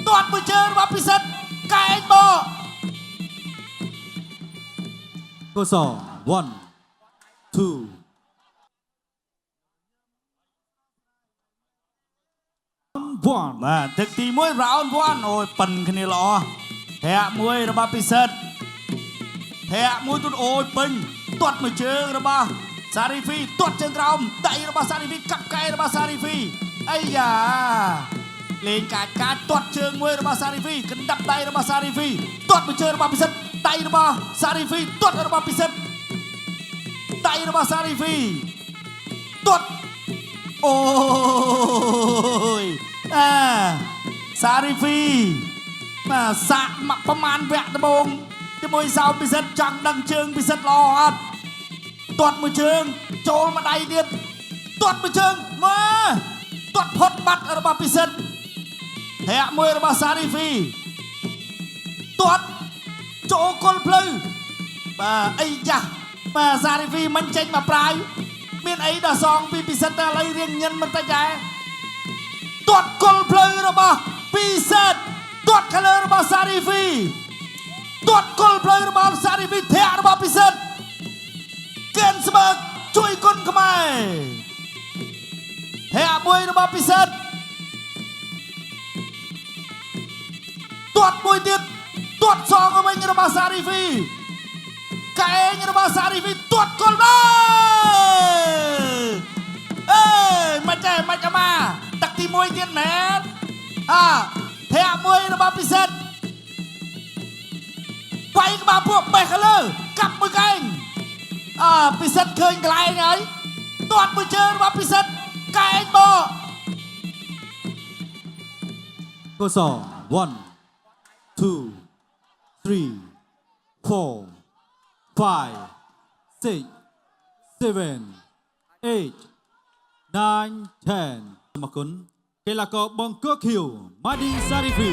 ទាត់មួយជើងរបស់ពិសិដ្ឋកែងបកុសល one two 1បាទទឹកទី1 round 1អូយប៉ិនគ្នាល្អធាក់មួយរបស់ពិសិដ្ឋធាក់មួយтутអូយពេញទាត់មួយជើងរបស់សារីហ្វីទាត់ជើងក្រោមដៃរបស់សារីហ្វីកាប់កែរបស់សារីហ្វីអាយ៉ាលេងកាចទាត់ជើងមួយរបស់សារីហ្វីកណ្ដាប់ដៃរបស់សារីហ្វីទាត់មួយជើងរបស់ពិសិដ្ឋដៃរបស់សារីហ្វីទាត់របស់ពិសិដ្ឋដៃរបស់សារីហ្វីទាត់អូយសារីហ្វីបាទសាក់មកប្រមាណវគ្គដំបូងជាមួយសោពិសិដ្ឋចង់ដឹងជើងពិសិដ្ឋល្អអត់ទាត់មួយជើងចូលមួយដៃទៀតទាត់មួយជើងមកទាត់ផុតបាត់របស់ពិសិដ្ឋធាក់មួយរបស់សារីហ្វីទាត់ចូលគល់ភ្លៅបាទអីចាស់បាទសារីហ្វីមិនចេញមកប្រាយមានអីដល់សងពីពិសិដ្ឋតែឥឡូវរៀងញិនមិនតិចដែរទាត់គល់ភ្លៅរបស់ពិសិដ្ឋទាត់ខាងលើរបស់សារីហ្វីទាត់គល់ភ្លៅរបស់សារីហ្វីធាក់របស់ពិសិដ្ឋគិនស្មើជួយគុណខ្មែរធាក់មួយរបស់ពិសិដ្ឋទាត់មួយទៀតទាត់សងវិញរបស់សារីហ្វីកែងរបស់សារីហ្វីទាត់គល់មកមិនចេះមិនអាម៉ាទឹកទី1ទៀតមែនធាក់មួយរបស់ពិសិដ្ឋវាយក្បាលពួកបេះខាងលើកាប់មួយកែងពិសិដ្ឋឃើញកន្លែងហើយទាត់មួយជើងរបស់ពិសិដ្ឋកែងបកុសល one two three four five six seven eight nine ten អរគុណកីឡាករបង្គោលខៀវម៉ាឌីសារីហ្វី